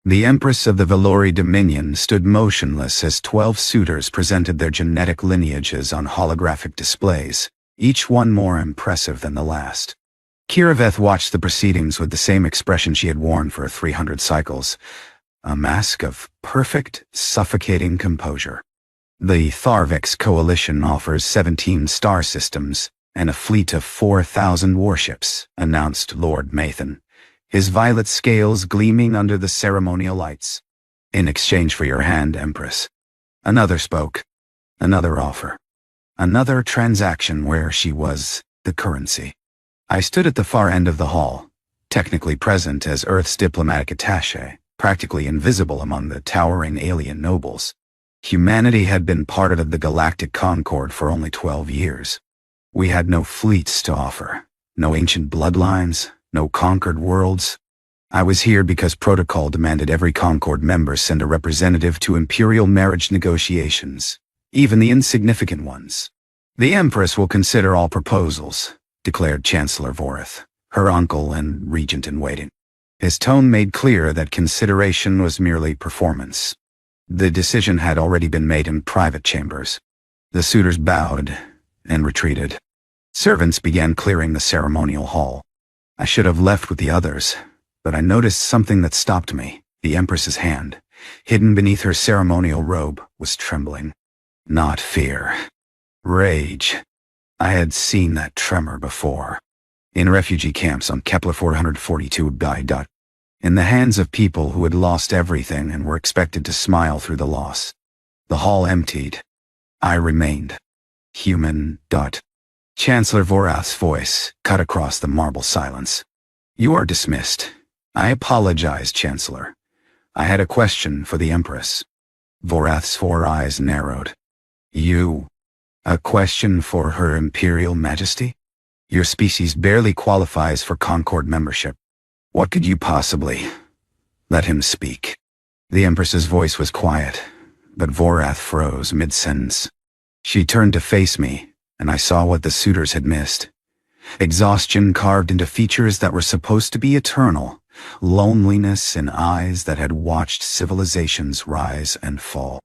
The Empress of the Valori Dominion stood motionless as 12 suitors presented their genetic lineages on holographic displays, each one more impressive than the last. Kiraveth watched the proceedings with the same expression she had worn for 300 cycles, a mask of perfect, suffocating composure. The Tharvex Coalition offers 17 star systems and a fleet of 4,000 warships, announced Lord Mathan, his violet scales gleaming under the ceremonial lights. In exchange for your hand, Empress. Another spoke. Another offer. Another transaction where she was the currency. I stood at the far end of the hall, technically present as Earth's diplomatic attaché, practically invisible among the towering alien nobles. Humanity had been part of the galactic concord for only 12 years. We had no fleets to offer, no ancient bloodlines, no conquered worlds. I was here because protocol demanded every Concord member send a representative to imperial marriage negotiations, even the insignificant ones. The Empress will consider all proposals, declared Chancellor Voreth, her uncle and regent-in-waiting. His tone made clear that consideration was merely performance. The decision had already been made in private chambers. The suitors bowed and retreated. Servants began clearing the ceremonial hall. I should have left with the others, but I noticed something that stopped me. The Empress's hand, hidden beneath her ceremonial robe, was trembling. Not fear. Rage. I had seen that tremor before. In refugee camps on Kepler 442 by. In the hands of people who had lost everything and were expected to smile through the loss. The hall emptied. I remained. Human. Chancellor Voreth's voice cut across the marble silence. You are dismissed. I apologize, Chancellor. I had a question for the Empress. Voreth's 4 eyes narrowed. You? A question for Her Imperial Majesty? Your species barely qualifies for Concord membership. What could you possibly... Let him speak. The Empress's voice was quiet, but Voreth froze mid-sentence. She turned to face me, and I saw what the suitors had missed. Exhaustion carved into features that were supposed to be eternal, loneliness in eyes that had watched civilizations rise and fall.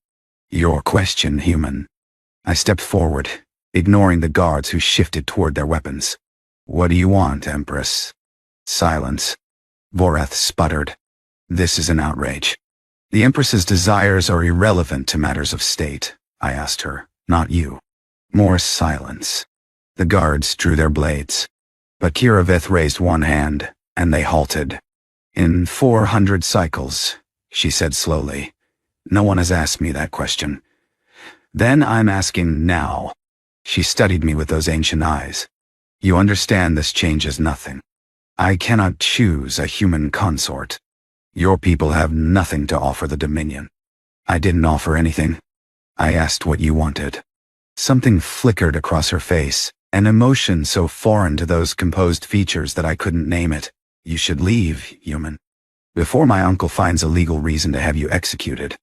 Your question, human. I stepped forward, ignoring the guards who shifted toward their weapons. What do you want, Empress? Silence. Voreth sputtered. This is an outrage. The Empress's desires are irrelevant to matters of state, I asked her, not you. More silence. The guards drew their blades. But Kiraveth raised one hand, and they halted. In 400 cycles, she said slowly. No one has asked me that question. Then I'm asking now. She studied me with those ancient eyes. You understand this changes nothing. I cannot choose a human consort. Your people have nothing to offer the Dominion. I didn't offer anything. I asked what you wanted. Something flickered across her face, an emotion so foreign to those composed features that I couldn't name it. You should leave, human. Before my uncle finds a legal reason to have you executed.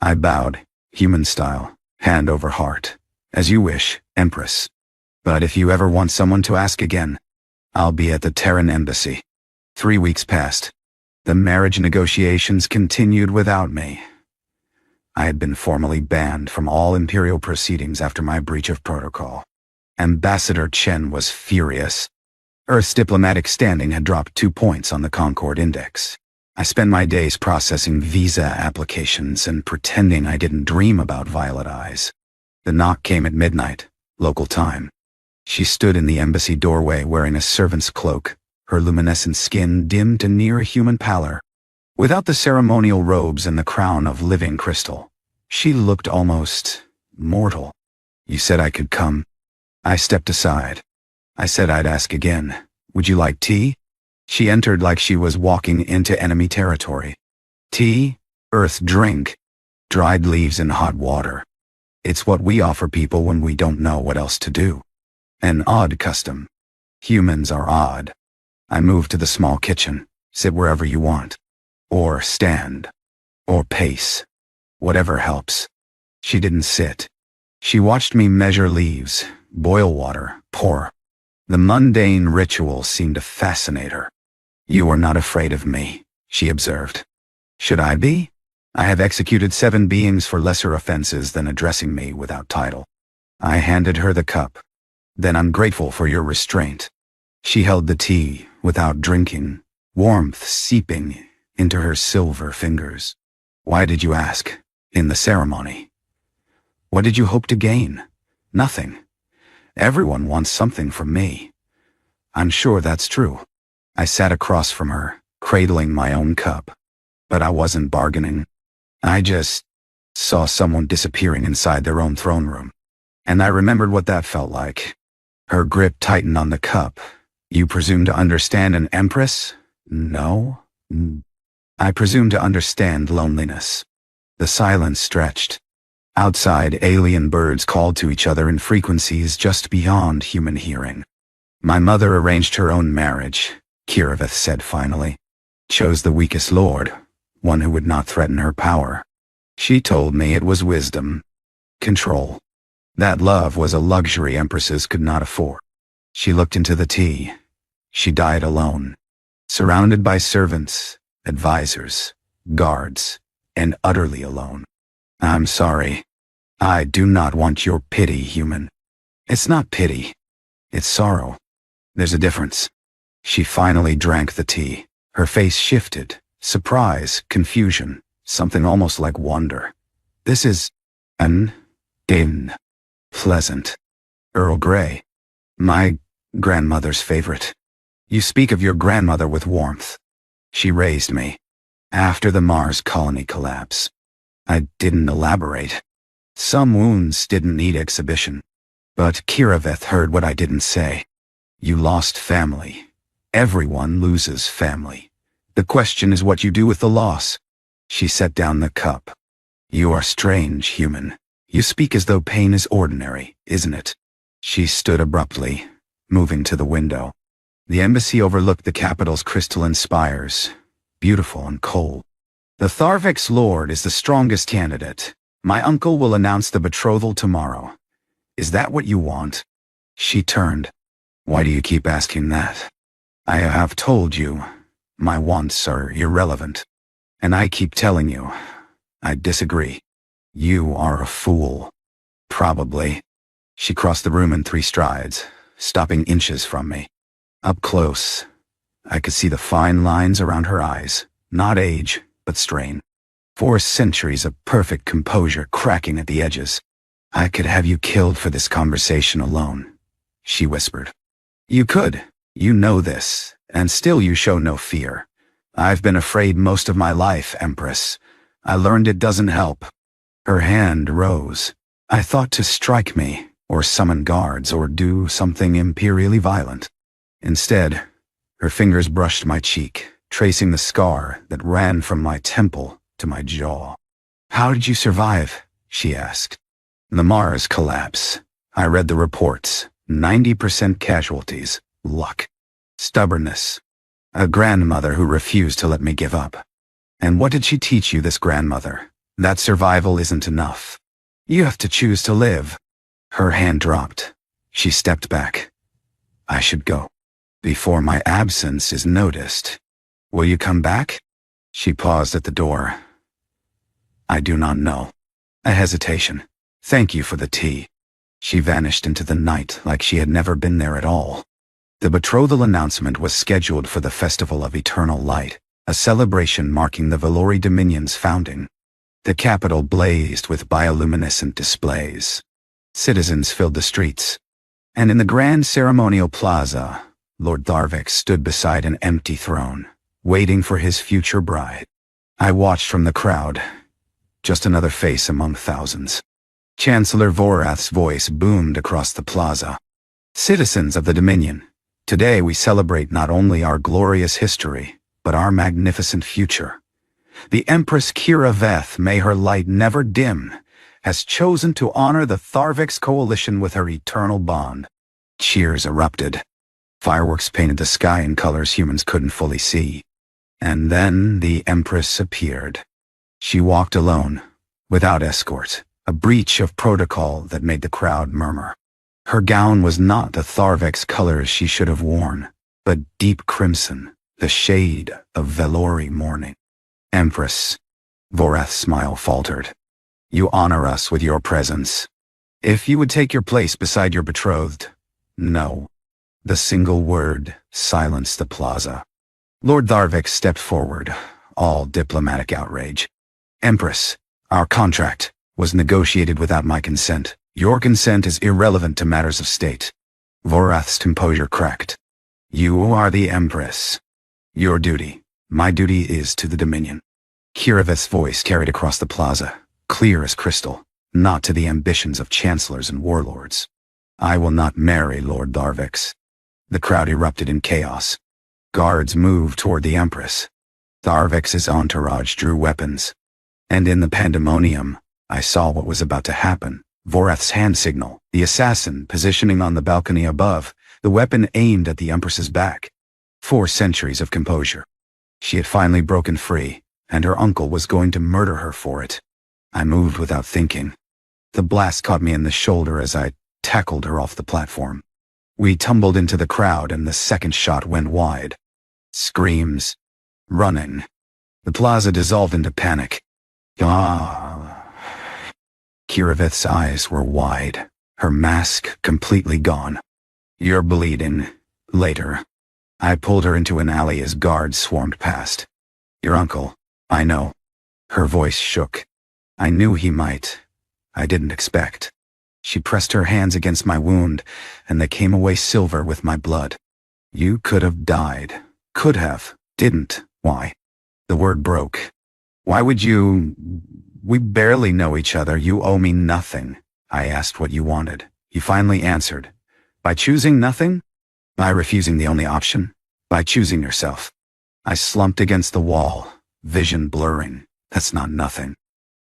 I bowed, human style, hand over heart. As you wish, Empress. But if you ever want someone to ask again, I'll be at the Terran embassy. 3 weeks passed. The marriage negotiations continued without me. I had been formally banned from all Imperial proceedings after my breach of protocol. Ambassador Chen was furious. Earth's diplomatic standing had dropped 2 points on the Concord Index. I spent my days processing visa applications and pretending I didn't dream about violet eyes. The knock came at midnight, local time. She stood in the embassy doorway wearing a servant's cloak, her luminescent skin dimmed to near human pallor. Without the ceremonial robes and the crown of living crystal, she looked almost mortal. You said I could come. I stepped aside. I said I'd ask again. Would you like tea? She entered like she was walking into enemy territory. Tea? Earth drink. Dried leaves in hot water. It's what we offer people when we don't know what else to do. An odd custom. Humans are odd. I moved to the small kitchen. Sit wherever you want. Or stand. Or pace. Whatever helps. She didn't sit. She watched me measure leaves, boil water, pour. The mundane ritual seemed to fascinate her. You are not afraid of me, she observed. Should I be? I have executed 7 beings for lesser offenses than addressing me without title. I handed her the cup. Then I'm grateful for your restraint. She held the tea without drinking, warmth seeping into her silver fingers. Why did you ask? In the ceremony. What did you hope to gain? Nothing. Everyone wants something from me. I'm sure that's true. I sat across from her, cradling my own cup. But I wasn't bargaining. I just saw someone disappearing inside their own throne room. And I remembered what that felt like. Her grip tightened on the cup. You presume to understand an empress? No. I presume to understand loneliness. The silence stretched. Outside, alien birds called to each other in frequencies just beyond human hearing. My mother arranged her own marriage, Kiraveth said finally. Chose the weakest lord, one who would not threaten her power. She told me it was wisdom. Control. That love was a luxury empresses could not afford. She looked into the tea. She died alone, surrounded by servants, advisors, guards, and utterly alone. I'm sorry. I do not want your pity, human. It's not pity. It's sorrow. There's a difference. She finally drank the tea. Her face shifted. Surprise, confusion, something almost like wonder. This is pleasant. Earl Grey. My grandmother's favorite. You speak of your grandmother with warmth. She raised me. After the Mars colony collapse. I didn't elaborate. Some wounds didn't need exhibition. But Kiraveth heard what I didn't say. You lost family. Everyone loses family. The question is what you do with the loss. She set down the cup. You are strange, human. You speak as though pain is ordinary, isn't it? She stood abruptly, moving to the window. The embassy overlooked the capital's crystalline spires, beautiful and cold. The Tharvek's lord is the strongest candidate. My uncle will announce the betrothal tomorrow. Is that what you want? She turned. Why do you keep asking that? I have told you, my wants are irrelevant. And I keep telling you, I disagree. You are a fool. Probably. She crossed the room in 3 strides, stopping inches from me. Up close, I could see the fine lines around her eyes, not age, but strain. 4 centuries of perfect composure cracking at the edges. I could have you killed for this conversation alone, she whispered. You could. You know this, and still you show no fear. I've been afraid most of my life, Empress. I learned it doesn't help. Her hand rose. I thought to strike me, or summon guards, or do something imperially violent. Instead, her fingers brushed my cheek, tracing the scar that ran from my temple to my jaw. How did you survive? She asked. The Mars collapse. I read the reports. 90% casualties. Luck. Stubbornness. A grandmother who refused to let me give up. And what did she teach you, this grandmother? That survival isn't enough. You have to choose to live. Her hand dropped. She stepped back. I should go. Before my absence is noticed. Will you come back? She paused at the door. I do not know. A hesitation. Thank you for the tea. She vanished into the night like she had never been there at all. The betrothal announcement was scheduled for the Festival of Eternal Light, a celebration marking the Valori Dominion's founding. The capital blazed with bioluminescent displays. Citizens filled the streets. And in the grand ceremonial plaza, Lord Tharvek stood beside an empty throne, waiting for his future bride. I watched from the crowd, just another face among thousands. Chancellor Vorath's voice boomed across the plaza. Citizens of the Dominion, today we celebrate not only our glorious history, but our magnificent future. The Empress Kiraveth, may her light never dim, has chosen to honor the Tharvek's coalition with her eternal bond. Cheers erupted. Fireworks painted the sky in colors humans couldn't fully see. And then the Empress appeared. She walked alone, without escort, a breach of protocol that made the crowd murmur. Her gown was not the Tharvek's colors she should have worn, but deep crimson, the shade of Valori mourning. Empress. Voreth's smile faltered. You honor us with your presence. If you would take your place beside your betrothed. No. The single word silenced the plaza. Lord Tharvik stepped forward, all diplomatic outrage. Empress, our contract was negotiated without my consent. Your consent is irrelevant to matters of state. Voreth's composure cracked. You are the Empress. Your duty, my duty, is to the Dominion. Kiraveth's voice carried across the plaza, clear as crystal, not to the ambitions of chancellors and warlords. I will not marry Lord Tharvik's. The crowd erupted in chaos. Guards moved toward the Empress. Tharvik's entourage drew weapons. And in the pandemonium, I saw what was about to happen. Voreth's hand signal, the assassin positioning on the balcony above, the weapon aimed at the Empress's back. 4 centuries of composure. She had finally broken free, and her uncle was going to murder her for it. I moved without thinking. The blast caught me in the shoulder as I tackled her off the platform. We tumbled into the crowd and the second shot went wide. Screams. Running. The plaza dissolved into panic. Kiraveth's eyes were wide, her mask completely gone. You're bleeding. Later. I pulled her into an alley as guards swarmed past. Your uncle. I know. Her voice shook. I knew he might. I didn't expect. She pressed her hands against my wound, and they came away silver with my blood. You could have died. Could have. Didn't. Why? The word broke. Why would you... We barely know each other. You owe me nothing. I asked what you wanted. You finally answered. By choosing nothing? By refusing the only option? By choosing yourself. I slumped against the wall, vision blurring. That's not nothing.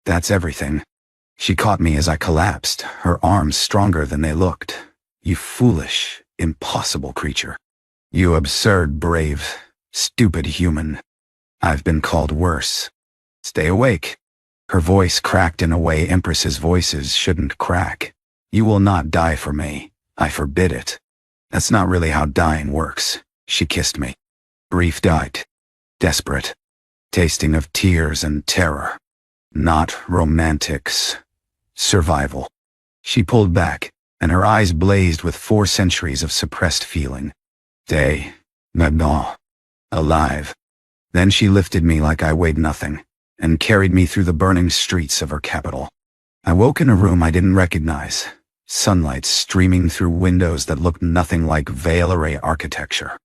That's everything. She caught me as I collapsed, her arms stronger than they looked. You foolish, impossible creature. You absurd, brave, stupid human. I've been called worse. Stay awake. Her voice cracked in a way Empresses' voices shouldn't crack. You will not die for me. I forbid it. That's not really how dying works. She kissed me. Brief died. Desperate. Tasting of tears and terror. Not romantics. Survival. She pulled back, and her eyes blazed with 4 centuries of suppressed feeling. Day. Maintenant. Alive. Then she lifted me like I weighed nothing, and carried me through the burning streets of her capital. I woke in a room I didn't recognize, sunlight streaming through windows that looked nothing like Valeray architecture.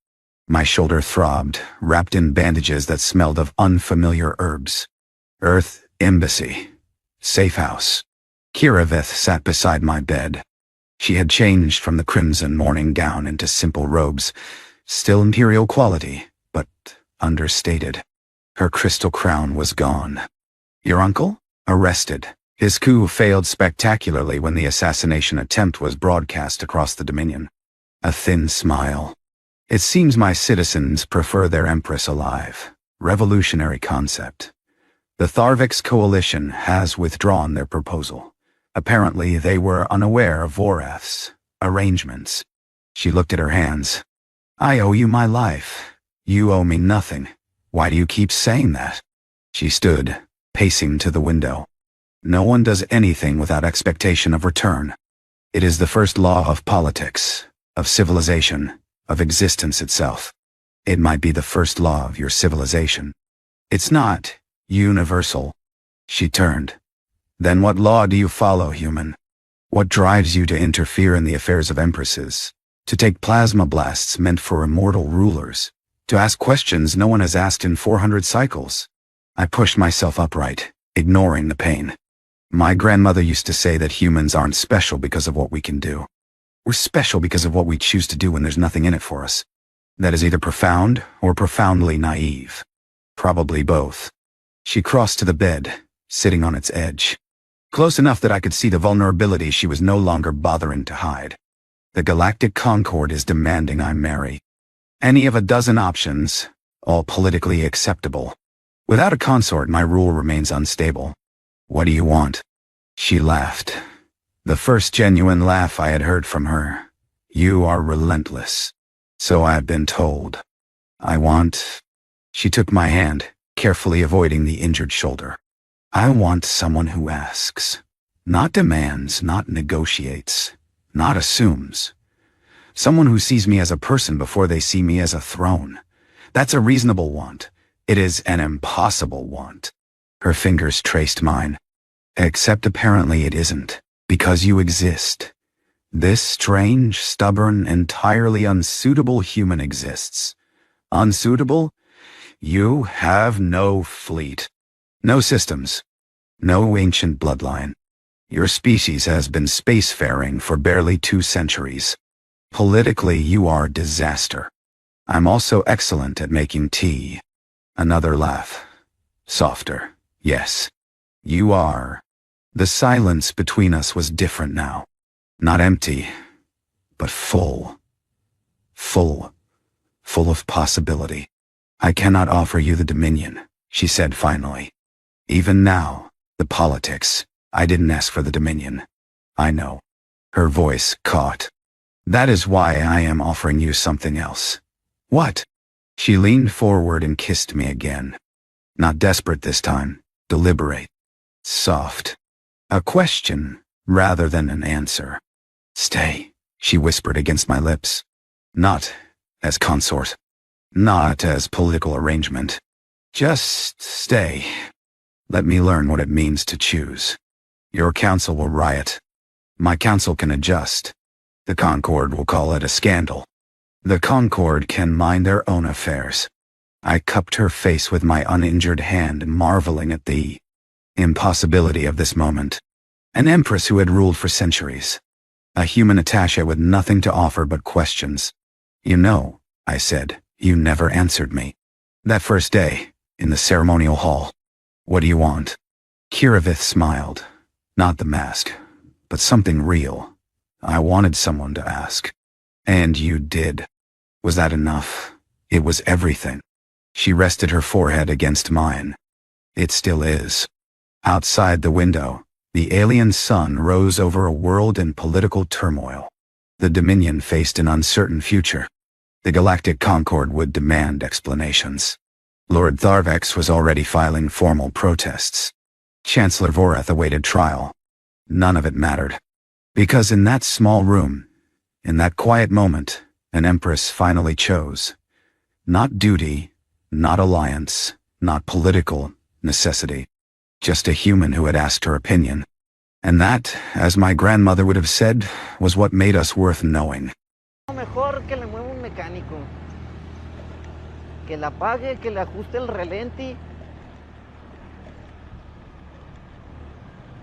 My shoulder throbbed, wrapped in bandages that smelled of unfamiliar herbs. Earth Embassy. Safe house. Kiraveth sat beside my bed. She had changed from the crimson morning gown into simple robes, still imperial quality, but understated. Her crystal crown was gone. Your uncle? Arrested. His coup failed spectacularly when the assassination attempt was broadcast across the Dominion. A thin smile. It seems my citizens prefer their empress alive. Revolutionary concept. The Tharvik's coalition has withdrawn their proposal. Apparently they were unaware of Voreth's arrangements. She looked at her hands. I owe you my life. You owe me nothing. Why do you keep saying that? She stood, pacing to the window. No one does anything without expectation of return. It is the first law of politics, of civilization, of existence itself. It might be the first law of your civilization. It's not universal. She turned. Then what law do you follow, human? What drives you to interfere in the affairs of empresses? To take plasma blasts meant for immortal rulers? To ask questions no one has asked in 400 cycles? I pushed myself upright, ignoring the pain. My grandmother used to say that humans aren't special because of what we can do. We're special because of what we choose to do when there's nothing in it for us. That is either profound or profoundly naive. Probably both. She crossed to the bed, sitting on its edge. Close enough that I could see the vulnerability she was no longer bothering to hide. The galactic concord is demanding I marry. Any of a dozen options, all politically acceptable. Without a consort, my rule remains unstable. What do you want? She laughed. The first genuine laugh I had heard from her. You are relentless. So I've been told. I want... She took my hand, carefully avoiding the injured shoulder. I want someone who asks, not demands, not negotiates, not assumes. Someone who sees me as a person before they see me as a throne. That's a reasonable want. It is an impossible want. Her fingers traced mine. Except apparently it isn't, because you exist. This strange, stubborn, entirely unsuitable human exists. Unsuitable? You have no fleet. No systems. No ancient bloodline. Your species has been spacefaring for barely 2 centuries. Politically, you are disaster. I'm also excellent at making tea. Another laugh. Softer. Yes. You are. The silence between us was different now. Not empty, but full. Full. Full of possibility. I cannot offer you the dominion, she said finally. Even now, the politics. I didn't ask for the dominion. I know. Her voice caught. That is why I am offering you something else. What? She leaned forward and kissed me again. Not desperate this time. Deliberate. Soft. A question, rather than an answer. Stay, she whispered against my lips. Not as consort. Not as political arrangement. Just stay. Let me learn what it means to choose. Your council will riot. My council can adjust. The Concord will call it a scandal. The Concord can mind their own affairs. I cupped her face with my uninjured hand, marveling at the impossibility of this moment. An empress who had ruled for centuries. A human attaché with nothing to offer but questions. You know, I said, you never answered me. That first day, in the ceremonial hall. What do you want? Kiravith smiled. Not the mask, but something real. I wanted someone to ask. And you did. Was that enough? It was everything. She rested her forehead against mine. It still is. Outside the window, the alien sun rose over a world in political turmoil. The Dominion faced an uncertain future. The Galactic Concord would demand explanations. Lord Tharvex was already filing formal protests. Chancellor Vorath awaited trial. None of it mattered. Because in that small room, in that quiet moment, an empress finally chose. Not duty, not alliance, not political necessity. Just a human who had asked her opinion. And that, as my grandmother would have said, was what made us worth knowing. Mejor que le mueva un mecánico. Que la apague, que le ajuste el relenti.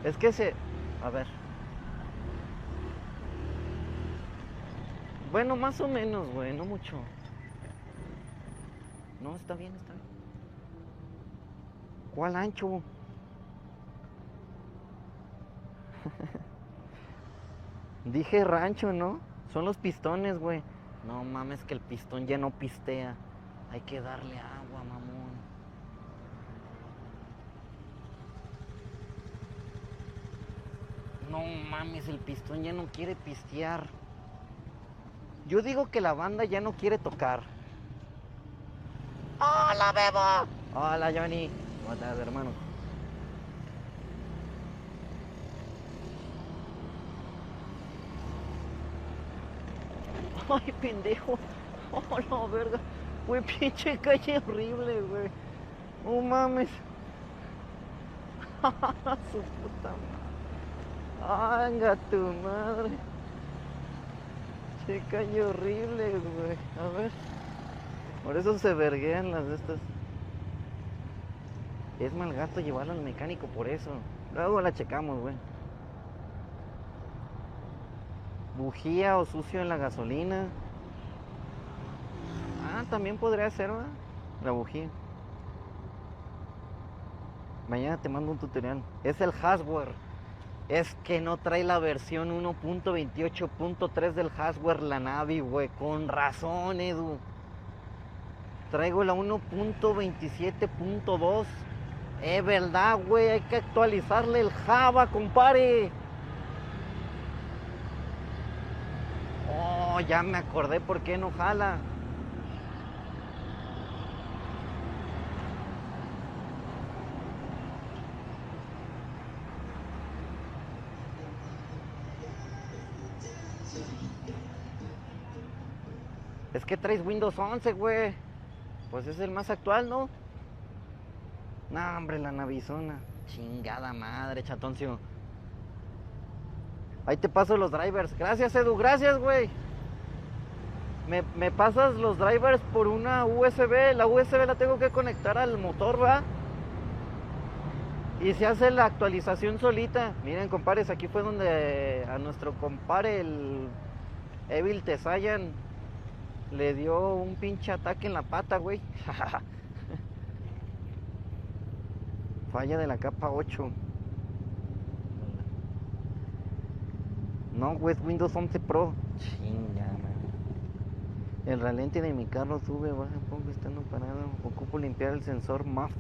Es que a ver. Bueno, más o menos, güey, no mucho. No, está bien, está bien. ¿Cuál ancho? Dije rancho, ¿no? Son los pistones, güey. No mames, que el pistón ya no pistea. Hay que darle agua, mamón. No mames, el pistón ya no quiere pistear. Yo digo que la banda ya no quiere tocar. ¡Hola, Bebo! Hola, Johnny. ¿Cómo estás, hermano? Ay, pendejo. Oh, la verga. Güey, pinche calle horrible, güey. No mames. Su puta madre. Anga tu madre. Che calle horrible, güey. A ver. Por eso se verguean las de estas. Es mal gasto llevarlo al mecánico por eso. Luego la checamos, güey. Bujía o sucio en la gasolina. Ah, también podría ser, ¿verdad? La bujía. Mañana te mando un tutorial. Es el hardware. Es que no trae la versión 1.28.3 del hardware la Navi, güey. Con razón, Edu. Traigo la 1.27.2. Es verdad, güey. Hay que actualizarle el Java, compare. Oh, ya me acordé por qué no jala. Es que traes Windows 11, güey. Pues es el más actual, ¿no? No, hombre, la navizona. Chingada madre, chatoncio. Ahí te paso los drivers. Gracias, Edu, gracias, güey. Me pasas los drivers por una USB. La USB la tengo que conectar al motor, ¿va? Y se hace la actualización solita. Miren, compadres, aquí fue donde a nuestro compadre, el Evil Tesayan, le dio un pinche ataque en la pata, güey. Falla de la capa 8. No, güey, es Windows 11 Pro. Chinga, man. El ralente de mi carro sube, baja, pongo estando parado. Ocupo limpiar el sensor MAF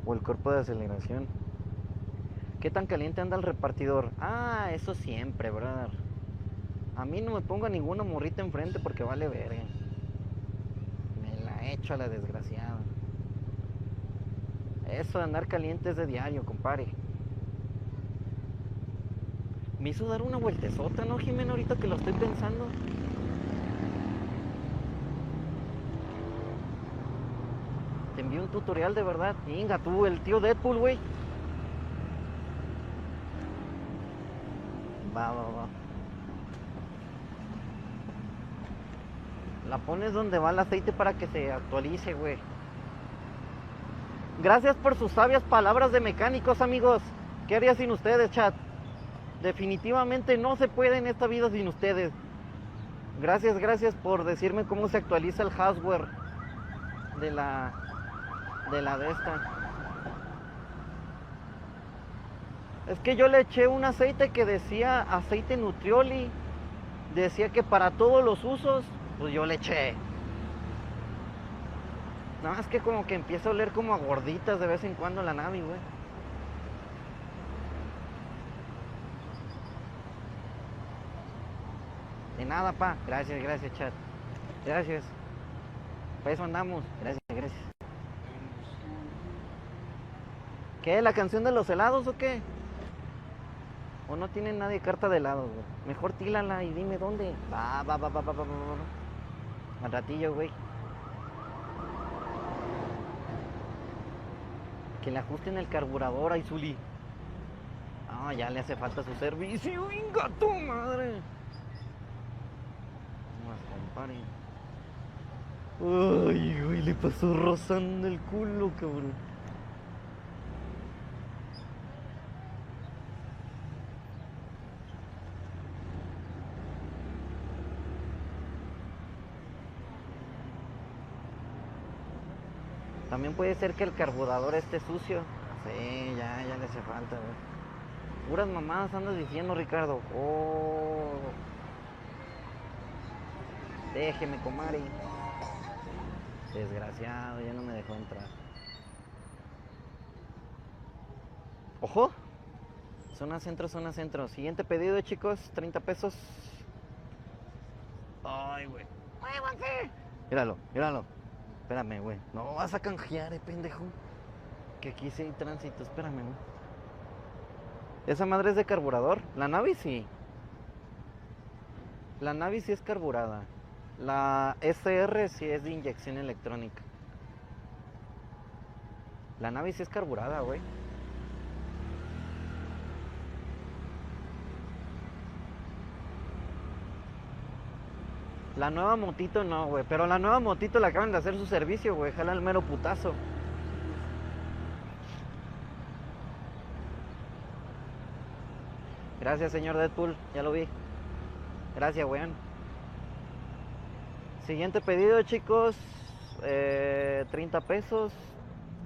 o el cuerpo de aceleración. ¿Qué tan caliente anda el repartidor? Ah, eso siempre, brother. A mí no me pongo ninguna morrita enfrente porque vale verga. Me la echo a la desgraciada. Eso de andar caliente es de diario, compadre. Me hizo dar una vueltezota, ¿no, Jimena? Ahorita que lo estoy pensando. Te envío un tutorial de verdad. Inga, tú, el tío Deadpool, güey. Va. La pones donde va el aceite para que se actualice, güey. Gracias por sus sabias palabras de mecánicos, amigos. ¿Qué haría sin ustedes, chat? Definitivamente no se puede en esta vida sin ustedes. Gracias por decirme cómo se actualiza el hardware de la de esta. Es que yo le eché un aceite que decía aceite Nutrioli. Decía que para todos los usos, pues yo le eché. Nada más que como que empieza a oler como a gorditas de vez en cuando la nave, güey. De nada, pa. Gracias, chat. Gracias. Para eso andamos. Gracias. ¿Qué? ¿La canción de los helados o qué? ¿O no tiene nadie carta de helados, güey? Mejor tílala y dime dónde. Va. Al ratillo, güey. Que le ajusten el carburador a Izuli. Ah, ya le hace falta su servicio. ¡Venga tu madre! Compare. Ay, güey, le pasó rozando el culo, cabrón. También puede ser que el carburador esté sucio. Sí, ya le hace falta, güey. Puras mamadas andas diciendo, Ricardo. Oh. Déjeme, comare. Desgraciado, ya no me dejó entrar. ¡Ojo! Zona centro. Siguiente pedido, chicos, 30 pesos. Ay, güey. ¡Muévanse! Míralo. Espérame, güey. No vas a canjear, pendejo. Que aquí sí hay tránsito, espérame, güey. ¿Esa madre es de carburador? La Navi sí. La Navi sí es carburada. La SR sí es de inyección electrónica. La Navi sí es carburada, güey. La nueva motito no, güey. Pero la nueva motito le acaban de hacer su servicio, güey. Jala el mero putazo. Gracias, señor Deadpool. Ya lo vi. Gracias, weón. Siguiente pedido, chicos. 30 pesos.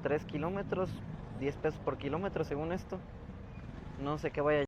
3 kilómetros. 10 pesos por kilómetro, según esto. No sé qué vaya a